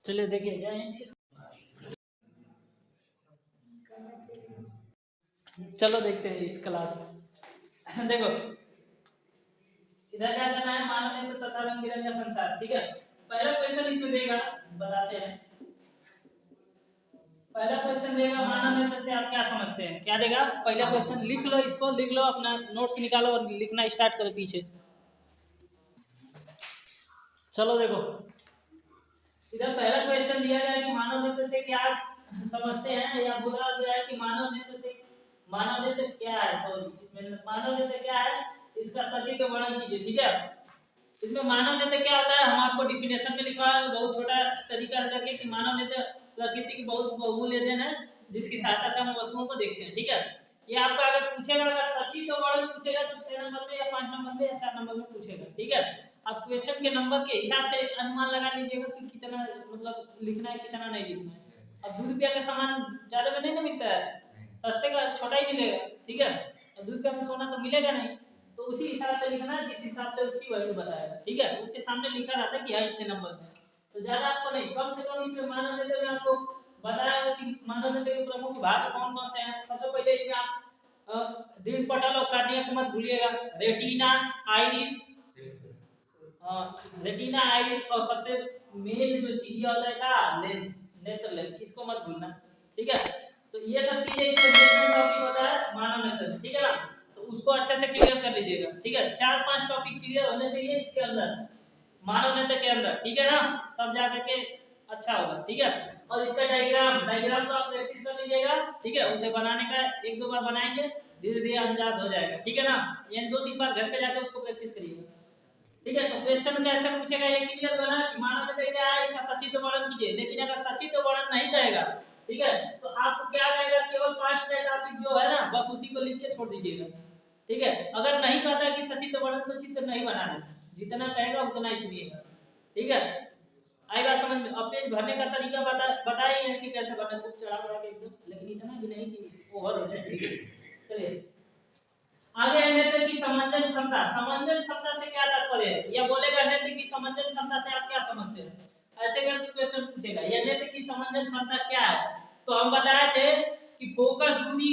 चलिए देखिए चलो देखते हैं इस क्लास में। देखो इधर क्या करना है, मानव नेत्र तथा रंग बिरंगा संसार। ठीक है, पहला क्वेश्चन इसमें देगा, बताते हैं। पहला क्वेश्चन देगा मानव नेत्र से आप क्या समझते हैं। क्या देगा पहला क्वेश्चन, लिख लो, इसको लिख लो, अपना नोट्स निकालो और लिखना स्टार्ट करो पीछे। चलो देखो, इधर पहला क्वेश्चन दिया गया है कि मानव नेत्र से क्या समझते हैं, या बोला गया है कि मानव नेत्र क्या है। सॉरी, इसमें मानव नेत्र क्या है, इसका सचित्र वर्णन कीजिए। ठीक है, इसमें मानव नेत्र क्या होता है, हम आपको डिफिनेशन में लिखा है बहुत छोटा तरीका करके कि मानव नेत्र प्रकृति की बहुत बहुमूल्य देन है जिसकी सहायता से हम वस्तुओं को देखते हैं। ठीक है, ये आपका अगर पूछेगा, अगर सचित्र वर्णन पूछेगा तो 6 नंबर में या 5 नंबर में या 4 नंबर में पूछेगा। ठीक है, आप क्वेश्चन के नंबर के हिसाब से अनुमान लगा लीजिएगा कि कितना मतलब लिखना है, कितना नहीं लिखना है। अब 2 रुपया का सामान ज्यादा में नहीं ना मिलता है, सस्ते का छोटा ही मिलेगा। ठीक है, अब 2 रुपया में सोना तो मिलेगा नहीं, तो उसी हिसाब से लिखना जिस हिसाब से उसकी वैल्यू बताएगा। ठीक है, उसके सामने लिखा रहता है कि हाँ इतने नंबर में, तो ज्यादा आपको नहीं, कम से कम इसमें मानव नेत्र में आपको बताया होगा कि मानव नेत्र के प्रमुख भाग कौन कौन से हैं। सबसे पहले इसमें आप दृढ़ पटल और कार्निया को मत भूलिएगा, रेटिना, आइरिस, रेटिना, आइरिस, और सबसे मेन जो चीज होता है का लेंस, नेत्र लेंस, इसको मत भूलना। ठीक है, तो ये सब चीजें इसमें मेन टॉपिक होता है मानव नेत्र। ठीक है ना, तो उसको अच्छे से क्लियर कर लीजिएगा। ठीक है, 4-5 टॉपिक क्लियर होने चाहिए इसके अंदर, मानव नेत्र के अंदर। ठीक है ना, तब जाकर के अच्छा होगा। ठीक है, और इसका डायग्राम तो आप प्रैक्टिस कर लीजिएगा। ठीक है, उसे बनाने का 1-2 बार बनाएंगे, धीरे धीरे अंदाज हो जाएगा। ठीक है ना, ये 2-3 बार घर पे जाकर उसको प्रैक्टिस करिएगा। ठीक है, तो क्वेश्चन कैसे पूछेगा ये क्लियर बना कि मानव नेत्र क्या है, इसका सचित्र वर्णन कीजिए। लेकिन अगर सचित्र वर्णन नहीं कहेगा, ठीक है, तो आपको क्या कहेगा, केवल 5-6 टॉपिक जो है ना बस उसी को लिख के छोड़ दीजिएगा। ठीक है, अगर नहीं कहता है कि सचित्र वर्णन तो चित्र नहीं बनाना, जितना कहेगा उतना ही सुनिएगा। ठीक है, आई बात समझ में। अब पेज भरने का तरीका बताइए है कि कैसे भरना, खूब चढ़ा बढ़ा के एकदम, लेकिन इतना भी नहीं कि ओवर हो जाए। ठीक है, चलिए आगे है नेत्र की समंजन क्षमता। समंजन क्षमता से क्या तात्पर्य है, या बोलेगा नेत्र की समंजन क्षमता से आप क्या समझते हैं, ऐसे करके क्वेश्चन पूछेगा। यह नेत्र की समंजन क्षमता क्या है, तो हम बताए थे कि फोकस दूरी।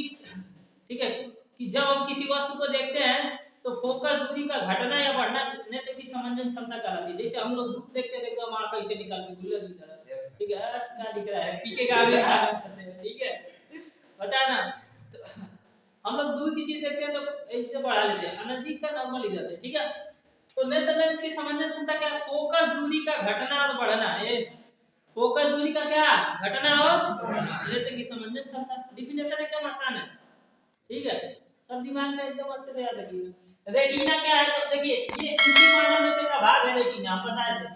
ठीक है, कि जब हम किसी वस्तु को देखते हैं तो फोकस दूरी का घटना या बढ़ना नेत्र की समंजन क्षमता कहलाती है। जैसे हम लोग दुख देखते थे एकदम आंख ऐसे निकाल के गुलर की तरह। ठीक है, क्या दिख रहा है, पीके का आगे। ठीक है, बता ना, तो हम लोग दूर की चीज देखते हैं तो ऐसे बढ़ा लेते हैं, नजदीक का नॉर्मल ही जाते हैं। ठीक है, तो नेत्र लेंस की समंजन क्षमता क्या है, फोकस दूरी का घटना और बढ़ना। ये फोकस दूरी का क्या घटना और नेत्र की समंजन क्षमता, डिफिनेशन एकदम आसान है। ठीक है, सब दिमाग में एकदम अच्छे से याद रखिएगा। रेटिना क्या है, तो देखिए ये इसी मानव नेत्र का भाग है रेटिना, हम बताए थे।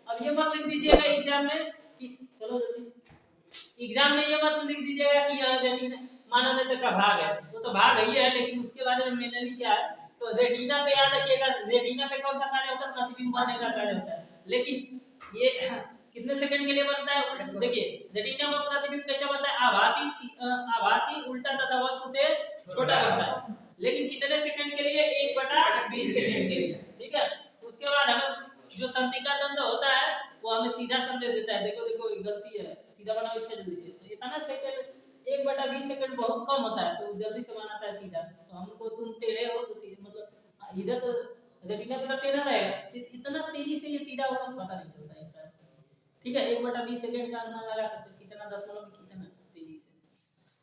अब ये मत लिख दीजिएगा एग्जाम में कि, चलो जल्दी, एग्जाम में ये मत लिख दीजिएगा कि यह रेटिना मानव नेत्र का भाग है, वो तो भाग ही है, लेकिन उसके बारे में मैंने क्या है, तो रेटिना पे याद रखिएगा। रेटिना पे कौन सा कार्य होता है, प्रतिबिंब बनने का कार्य होता है। लेकिन ये कितने सेकंड के लिए बनता है, देखिए रेटिना में प्रतिबिंब कैसे बनता है, आभासी उल्टा तथा वस्तु से छोटा बनता है, लेकिन कितने सेकंड के लिए, 1/20 सेकंड के लिए। ठीक है, उसके बाद हमें जो तंत्रिका तंत्र होता है वो हमें सीधा संदेश देता है, देखो देखो एक गलती है, सीधा बनाओ इसका जल्दी से। तो इतना सेकंड, 1/20 सेकंड बहुत कम होता है, तो जल्दी से बनाता है सीधा। तो हमको तुम टेढ़े हो तो सीधे, मतलब इधर तो रेटिना पे तो टेढ़ा रहेगा, इतना तेजी से ये सीधा होगा पता नहीं चलता इंसान। ठीक है, 1/20 सेकंड का अनुमान लगा सकते हैं कितना दशमलव में कितना तेजी से।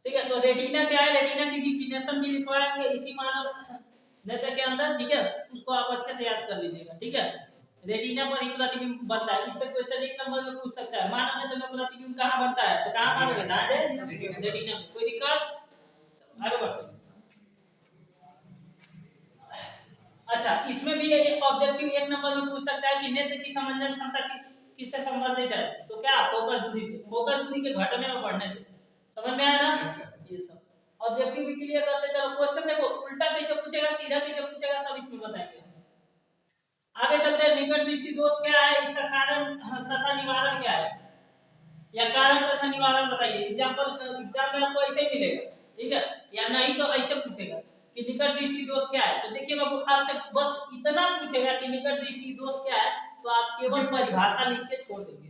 ठीक है, तो रेटिना क्या है, रेटिना की डिफिनेशन भी लिखवाएंगे इसी मानव नेत्र के अंदर। ठीक है, उसको आप अच्छे से याद कर लीजिएगा। ठीक है, रेटिना पर ही प्रतिबिंब बनता है, इससे क्वेश्चन 1 नंबर में पूछ सकता है, मानव नेत्र में प्रतिबिंब कहां बनता है, तो कहां मानोगे ना रेटिना में। कोई दिक्कत, आगे बढ़ते हैं। अच्छा, इसमें भी एक ऑब्जेक्टिव 1 नंबर में पूछ सकता है कि नेत्र की समंजन क्षमता किससे संबंधित है, तो क्या फोकस दूरी से, फोकस दूरी के घटने और बढ़ने से। समझ में आया ना, ये सब ऑब्जेक्टिव भी क्लियर करते चलो। क्वेश्चन देखो उल्टा कैसे पूछेगा, सीधा कैसे पूछेगा, सब इसमें बताएंगे। आगे चलते हैं, निकट दृष्टि दोष क्या है, इसका कारण तथा निवारण क्या है, या कारण तथा निवारण बताइए। एग्जांपल एग्जाम में आपको ऐसे ही मिलेगा। ठीक है, या नहीं तो ऐसे पूछेगा कि निकट दृष्टि दोष क्या है, तो देखिए बाबू आपसे बस इतना पूछेगा कि निकट दृष्टि दोष क्या है, तो आप केवल परिभाषा लिख के छोड़ देंगे।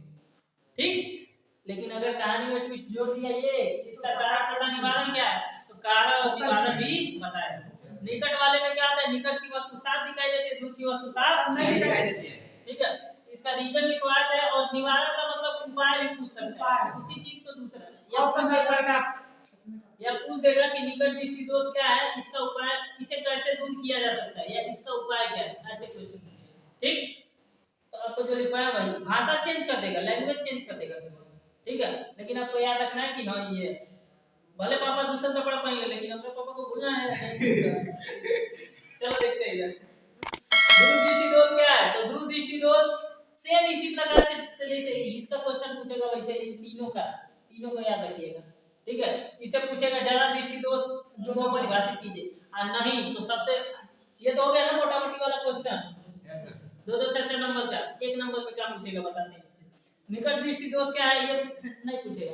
ठीक। लेकिन अगर कहानी में ट्विस्ट जोड़ दिया ये इसका कारण तथा निवारण क्या है, तो कारण और निवारण भी बताएगा। निकट वाले में क्या आता है, निकट की वस्तु साफ दिखाई देती है, दूर की वस्तु साफ नहीं दिखाई देती है, ठीक है। इसका रीजन लिखवाते हैं और निवारण का मतलब उपाय भी पूछ सकते हैं, उसी चीज को दूसरा या पूछ देगा कि निकट दृष्टि दोष क्या है, इसका उपाय, इसे कैसे दूर किया जा सकता है, या इसका उपाय क्या है, ऐसे क्वेश्चन, ठीक। तो आपको जो लिखवाया वही भाषा चेंज कर देगा, लैंग्वेज चेंज कर देगा, ठीक है। लेकिन आपको याद रखना है कि हाँ ये भले पापा दूसरा चपड़ा पाएंगे लेकिन अपने पापा को भूलना है। चलो देखते हैं दूर दृष्टि दोष क्या है, तो दूर दृष्टि दोष सेम इसी प्रकार के जैसे इसका क्वेश्चन पूछेगा वैसे इन तीनों का याद रखिएगा, ठीक है। इसे पूछेगा जरा दृष्टि दोष को परिभाषित कीजिए, और नहीं तो सबसे ये तो हो गया ना मोटा मोटी वाला क्वेश्चन, दो 4 नंबर का, 1 नंबर पे क्या पूछेगा बताते हैं इससे। निकट दृष्टि दोष क्या है ये नहीं पूछेगा,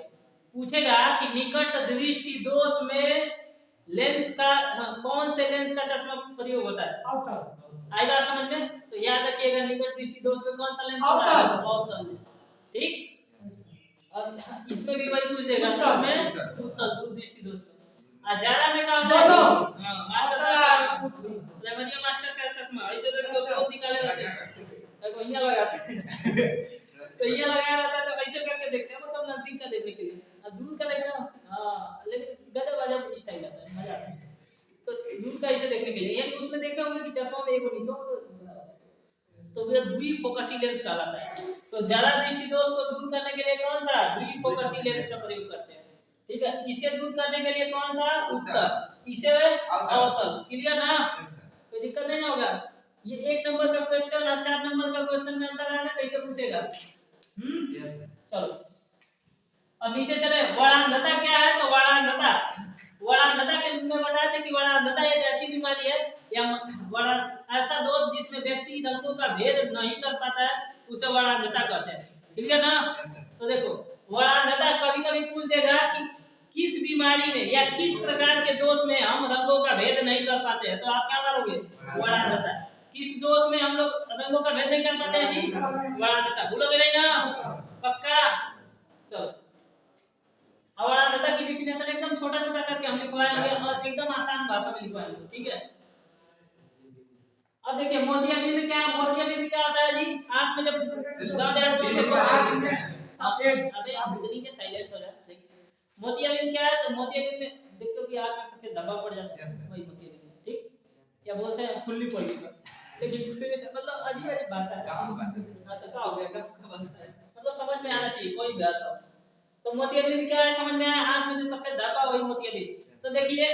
पूछेगा कि निकट दृष्टि दोष में लेंस का कौन से लेंस का चश्मा प्रयोग होता है, आई बात समझ में। तो याद रखिएगा निकट दृष्टि दोष में कौन सा लेंस होता है, अवतल, ठीक। और इसमें भी वही पूछ देगा, इसमें उत्तल दूर दृष्टि दोष में। जारा में क्या होता है, हां मास्टर रेमनिया मास्टर का चश्मा ऐसे देख के बहुत निकाले रहते हैं, एक वहिया लगाते हैं तो ये लगाया रहता है, तो ऐसे करके देखते हैं, मतलब नजदीक का देखने के लिए, और दूर का देखना हां, लेकिन गजब अजब स्टाइल आता है, मजा आता है। तो दूर का ऐसे देखने के लिए, यानी उसमें देखे होंगे कि चश्मा में एक नीचे तो वो द्विफोकसी लेंस कहलाता है। तो जरा दृष्टि दोष को दूर करने के लिए कौन सा द्विफोकसी लेंस का प्रयोग करते हैं, ठीक है। इसे दूर करने के लिए कौन सा उत्तल, इसे अवतल, क्लियर ना, कोई दिक्कत नहीं ना होगा। ये 1 नंबर का क्वेश्चन और 4 नंबर का क्वेश्चन में अंतर है ना, कैसे पूछेगा, चलो अब नीचे चले। वरांधता क्या है, तो वरांधता के में बताया था कि वरांधता एक ऐसी बीमारी है या ऐसा दोष जिसमें व्यक्ति रंगों का भेद नहीं कर पाता है, उसे वरांधता कहते हैं, क्लियर ना। तो देखो वरांधता कभी कभी पूछ देगा कि किस बीमारी में या किस प्रकार के दोष में हम रंगों का भेद नहीं कर पाते हैं, तो आप क्या करोगे, वरांधता। किस दोष में हम लोग रंगों का भेद नहीं कर पाते हैं जी, वरांधता, भूलोगे नहीं ना, पक्का। चलो वरांधता की डिफिनेशन एकदम छोटा छोटा करके हम लिखवाएंगे और एकदम आसान भाषा में लिखवाएंगे, ठीक है। अब देखिए मोतियाबिंद क्या है, मोतियाबिंद क्या होता है जी, आंख में जब अबे उतनी के साइलेंट हो जाए। मोतियाबिंद क्या है, तो मोतियाबिंद में देखते हो कि आंख में सफेद धब्बा पड़ जाता है, वही मोतियाबिंद, ठीक। या बोलते हैं फुल्ली पड़ गई, लेकिन मतलब अजीब अजीब भाषा है, तो क्या हो गया का भाषा है, मतलब समझ में आना चाहिए कोई भाषा। तो मोतियाबिंद क्या है समझ में आया, आंख में जो सफेद धब्बा वही मोतियाबिंद। तो देखिए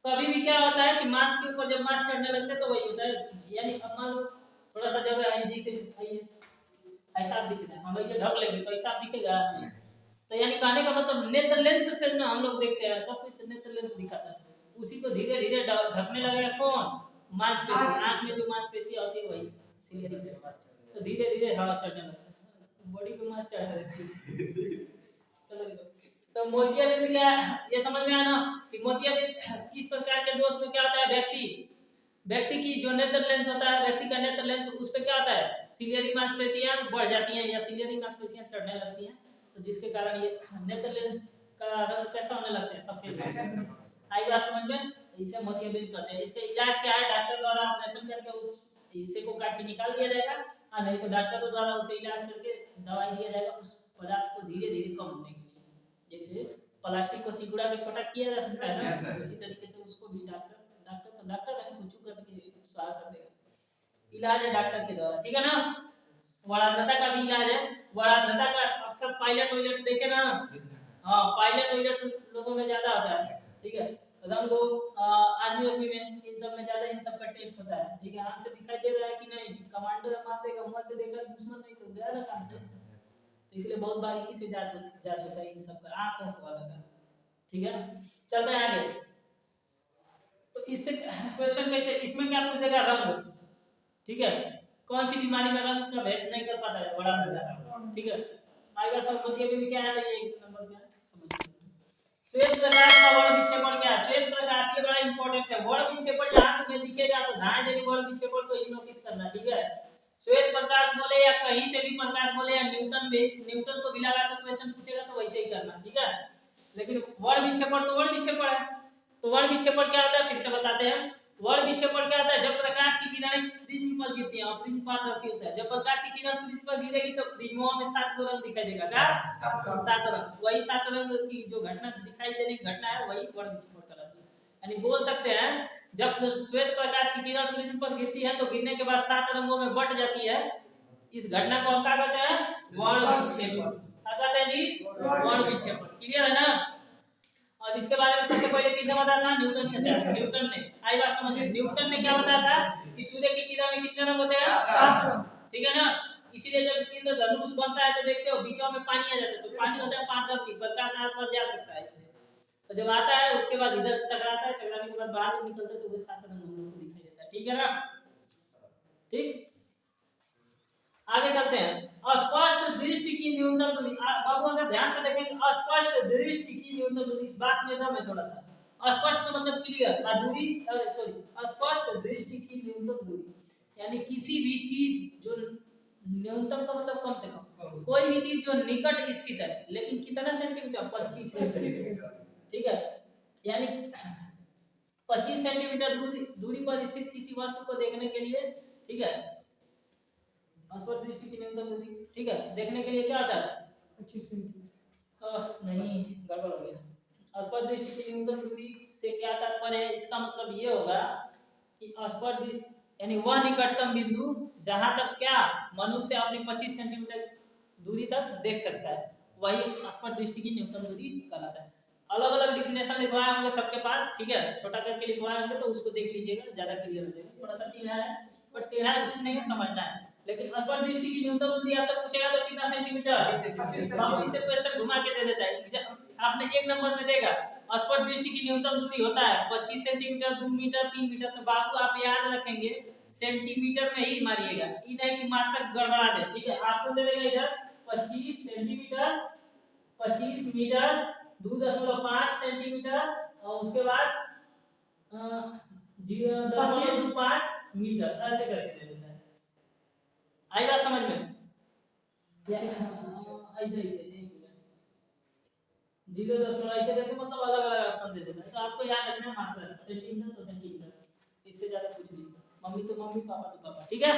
कभी भी क्या होता है कि मांस के ऊपर जब मांस चढ़ने लगते हैं तो वही होता है, यानी अब मान लो थोड़ा सा जगह है जी से ऐसा दिखता है, हम ऐसे ढक लेंगे तो ऐसा दिखेगा, तो यानी कहने का मतलब नेत्र लेंस से ना हम लोग देखते हैं, सब कुछ नेत्र लेंस दिखाता है, उसी को धीरे धीरे ढकने लगेगा कौन, मांसपेशी, आंख में जो मांसपेशी होती है वही सिलियरी, तो धीरे धीरे हवा चढ़ने लगता है, बॉडी पे मांस चढ़ा देती है। चलो तो मोतियाबिंद क्या ये समझ में आया ना कि मोतियाबिंद इस प्रकार के दोष में क्या होता है, व्यक्ति की जो नेत्र लेंस होता है, व्यक्ति का नेत्र लेंस उस पे क्या होता है, सिलियरी मांसपेशियां बढ़ जाती हैं या सिलियरी मांसपेशियां चढ़ने लगती हैं, तो जिसके कारण ये नेत्र लेंस का रंग कैसा होने लगता है, सफेद। आई बात समझ में, इसे मोतियाबिंद कहते हैं। इसका इलाज क्या है, डॉक्टर द्वारा ऑपरेशन करके उस हिस्से को काट के निकाल दिया जाएगा, और नहीं तो डॉक्टर द्वारा उसे इलाज करके दवाई दिया जाएगा उस पदार्थ को धीरे धीरे कम होने के लिए। जैसे प्लास्टिक को सिकुड़ा के छोटा किया जा सकता है ना, उसी तरीके से उसको भी डॉक्टर है कुछ करके स्वाहा कर देगा, इलाज है डॉक्टर के द्वारा, ठीक है ना। वरांधता का भी इलाज है, वरांधता का अक्सर पायलट टॉयलेट देखे ना, हाँ पायलट टॉयलेट लोगों में ज्यादा होता है, ठीक है। रंगो आदमी में इन सब में ज्यादा इन सब का टेस्ट होता है, ठीक है। आंख से दिखाई दे रहा है कि नहीं, कमांडो मार देगा, मुंह से देखा दुश्मन नहीं तो गया ना काम से, तो इसलिए बहुत बारीकी से जांच होता है इन सब का, आंख वाला का, ठीक है। चलते हैं आगे। तो इससे क्वेश्चन कैसे, इसमें क्या पूछेगा, रंग, ठीक है, कौन सी बीमारी में रंग का भेद नहीं कर पाता है, बड़ा नजर, ठीक है। आएगा समझिए भी क्या है, ये एक नंबर क्या समझिए। श्वेत प्रकाश का वर्ण विक्षेपण क्या है, श्वेत प्रकाश ये बड़ा इंपॉर्टेंट है, वर्ण विक्षेपण यहाँ तुम्हें दिखेगा तो ध्यान देने वर्ण विक्षेपण को ही नोटिस करना, ठीक है। श्वेत प्रकाश बोले या कहीं से भी प्रकाश बोले या न्यूटन को भी लगा कर क्वेश्चन पूछेगा तो वैसे ही करना, ठीक है। लेकिन वर्ण विक्षेपण तो वर्ण विक्षेपण है, तो वर्ण विक्षेपण क्या होता है फिर से बताते हैं। वर्ण विक्षेपण क्या होता है, जब प्रकाश की किरणें प्रिज्म पर गिरती हैं और प्रिज्म पारदर्शी होता है, जब प्रकाश की किरण प्रिज्म पर गिरेगी तो प्रिज्मों में 7 रंग दिखाई देगा, क्या 7 रंग, वही 7 रंग की जो घटना दिखाई देने की घटना है वही वर्ण विक्षेपण कहलाती है। यानी बोल सकते हैं जब श्वेत प्रकाश की किरण प्रिज्म पर गिरती है तो गिरने के बाद 7 रंगों में बट जाती है, इस घटना को हम क्या कहते हैं, वर्ण विक्षेपण। क्या कहते हैं जी, वर्ण विक्षेपण। क्लियर है ना। और इसके बारे में सबसे पहले किसने बताया था, न्यूटन चाचा, न्यूटन ने। आई बात समझ में। न्यूटन ने क्या बताया था कि सूर्य की किरण में कितने रंग होते हैं, 7 रंग, ठीक है ना। इसीलिए जब इंद्रधनुष बनता है तो देखते हो बीचों में पानी आ जाता है, तो पानी होता है पारदर्शी, प्रकाश आस पास जा सकता है इससे। तो जब आता है उसके बाद इधर टकराता है, टकराने के बाद बाहर जब निकलता है तो वो 7 रंग हम लोग को दिखाई देता है, ठीक है ना। ठीक, आगे चलते हैं। अस्पष्ट दृष्टि की न्यूनतम दूरी, बाबू अगर ध्यान से देखेंगे, अस्पष्ट दृष्टि की न्यूनतम दूरी, इस बात में दम है थोड़ा सा। अस्पष्ट का मतलब क्लियर, दूरी सॉरी, अस्पष्ट दृष्टि की न्यूनतम दूरी यानी किसी भी चीज जो न्यूनतम का मतलब कम से कम, कोई भी चीज जो निकट स्थित है लेकिन कितना सेंटीमीटर, 25 सेंटीमीटर, ठीक है। यानी 25 सेंटीमीटर दूरी पर स्थित किसी वस्तु को देखने के लिए, ठीक है, अस्पष्ट दृष्टि की न्यूनतम दूरी, ठीक है, देखने के लिए क्या होता है 25 सेंटीमीटर, नहीं गड़बड़ हो गया। अस्पष्ट दृष्टि की न्यूनतम दूरी से क्या तात्पर्य है, इसका मतलब ये होगा कि अस्पष्ट यानी वह निकटतम बिंदु जहां तक क्या मनुष्य अपने 25 सेंटीमीटर दूरी तक देख सकता है, वही अस्पष्ट दृष्टि की न्यूनतम दूरी कहलाता है। अलग अलग डिफिनेशन लिखवाए होंगे सबके पास, ठीक है, छोटा करके लिखवाए होंगे तो उसको देख लीजिएगा, ज्यादा क्लियर हो जाएगा। थोड़ा सा टेढ़ा है, बट टेढ़ा कुछ नहीं है, समझना है। लेकिन अस्पष्ट दृष्टि की न्यूनतम दूरी आपसे पूछेगा तो कितना सेंटीमीटर, बाबू इससे क्वेश्चन घुमा के दे देता है। आपने एक नंबर में देगा अस्पष्ट दृष्टि की न्यूनतम दूरी होता है 25 सेंटीमीटर, 2 मीटर, 3 मीटर, तो बाबू आप याद रखेंगे सेंटीमीटर में ही मारिएगा, ये नहीं कि मात्रक गड़बड़ा दे, ठीक है। आपको दे देगा इधर 25 सेंटीमीटर, 25 मीटर, 2.5 सेंटीमीटर और उसके बाद 0.5 मीटर, ऐसे करके दे देता है। आई बात समझ में, ऐसे ऐसे 0.5 ऐसे करके मतलब अलग अलग ऑप्शन दे देता है। तो आपको याद रखना है मात्रा, सेंटीमीटर तो सेंटीमीटर, इससे ज्यादा कुछ नहीं। मम्मी तो मम्मी, पापा तो पापा, ठीक है,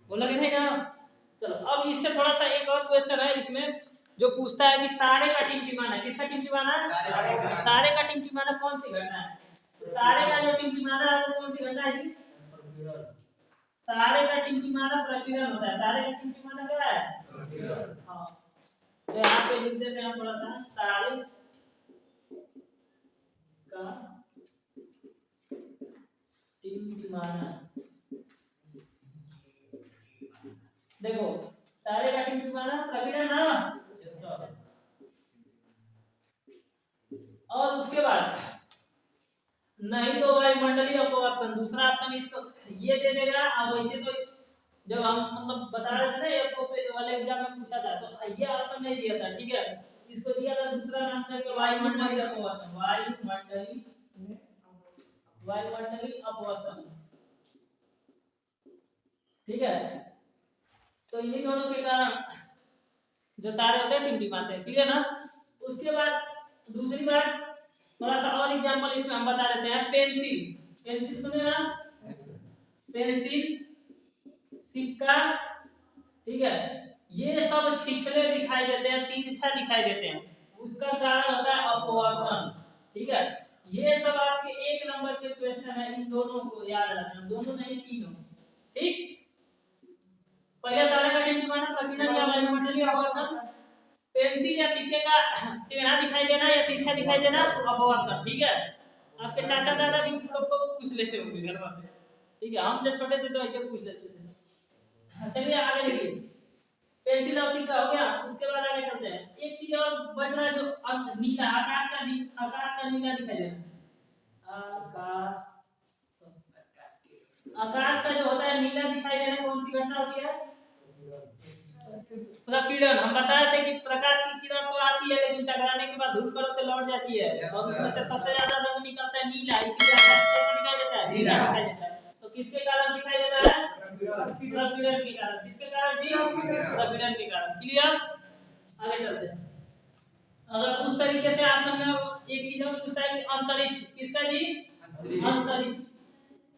बोलोगे नहीं ना। चलो अब इससे थोड़ा सा एक और क्वेश्चन है इसमें जो पूछता है कि तारे का टिमटिमाना, किसका टिमटिमाना, तारे का टिमटिमाना कौन सी घटना है। तो तारे का जो टिमटिमाना है वो कौन सी घटना है जी, तारे का टिमटिमाना प्रकीर्णन होता है। तारे का टिमटिमाना क्या है, हाँ, तो यहाँ पे लिख देते हैं थोड़ा सा, तारे का टिमटिमाना। देखो तारे का टिमटिमाना प्रकीर्णन ना, और उसके बाद नहीं तो वायुमंडलीय अपवर्तन, दूसरा ऑप्शन इसको ये दे देगा। अब वैसे तो जब हम मतलब बता रहे थे ना एयरफोर्स वाले एग्जाम में पूछा था तो ये ऑप्शन नहीं दिया था, ठीक है, इसको दिया था दूसरा नाम करके वायुमंडलीय अपवर्तन, वायुमंडलीय अपवर्तन, ठीक है। तो इन्हीं दोनों के कारण जो तारे होते हैं टिमटिमाते हैं, क्लियर ना। उसके बाद दूसरी बात थोड़ा सा और एग्जांपल इसमें हम बता देते हैं। पेंसिल, पेंसिल सुने ना, पेंसिल, सिक्का, ठीक है, ये सब छिछले दिखाई देते हैं, तिरछा दिखाई देते हैं, उसका कारण होता है अपवर्तन, ठीक है। ये सब आपके एक नंबर के क्वेश्चन है, इन दोनों को याद रखना, दोनों नहीं तीनों, ठीक। पहले तारे का टिमटिमाना प्रकीर्णन या वायुमंडलीय अपवर्तन, पेंसिल या सिक्के का टेढ़ा दिखाई देना या तिरछा दिखाई देना अपवर्तन, ठीक है। आपके चाचा दादा भी कब कब पूछ लेते होंगे घर में, ठीक है, हम जब छोटे थे तो ऐसे पूछ लेते थे। चलिए आगे देखिए, पेंसिल और सिक्का हो गया। उसके बाद आगे चलते हैं, एक चीज और बच रहा है जो नीला, आकाश का नीला दिखाई देना, आकाश का जो होता है नीला दिखाई देना कौन सी घटना होती है, प्रकीर्णन। हम बताए थे कि प्रकाश की किरण तो आती है लेकिन टकराने के बाद धूलकणों से लौट जाती है और उसमें से सबसे ज्यादा रंग निकलता है नीला, इसीलिए आकाश कैसा दिखाई देता है, नीला दिखाई देता है। तो किसके कारण दिखाई देता है, प्रपीड़न के कारण, किसके कारण जी? प्रपीड़न के कारण। क्लियर? आगे चलते हैं। अगर उस तरीके से ऑप्शन में एक चीज और पूछता है कि अंतरिक्ष किसका जी? अंतरिक्ष।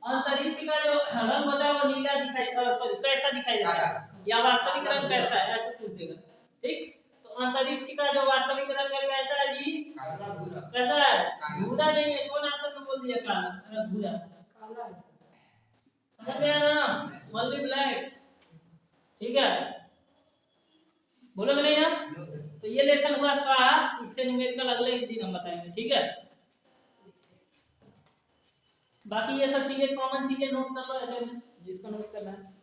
अंतरिक्ष का जो रंग होता है वो नीला दिखाई, सॉरी कैसा दिखाई देता है, या वास्तविक रंग कैसा है, ऐसे पूछ देगा। ठीक, तो अंतरिक्ष का जो वास्तविक रंग है कैसा है जी? कैसा है? भूरा नहीं है। कौन ऑप्शन में बोल दिया काला? अरे भूरा, समझ में आया ना? Only black. ठीक है, बोलोगे नहीं ना? तो ये लेसन हुआ स्वाहा। इससे न्यूमेरिकल अगले दिन हम बताएंगे। ठीक है, बाकी ये सब चीजें कॉमन चीजें नोट कर लो ऐसे में, जिसको नोट करना है।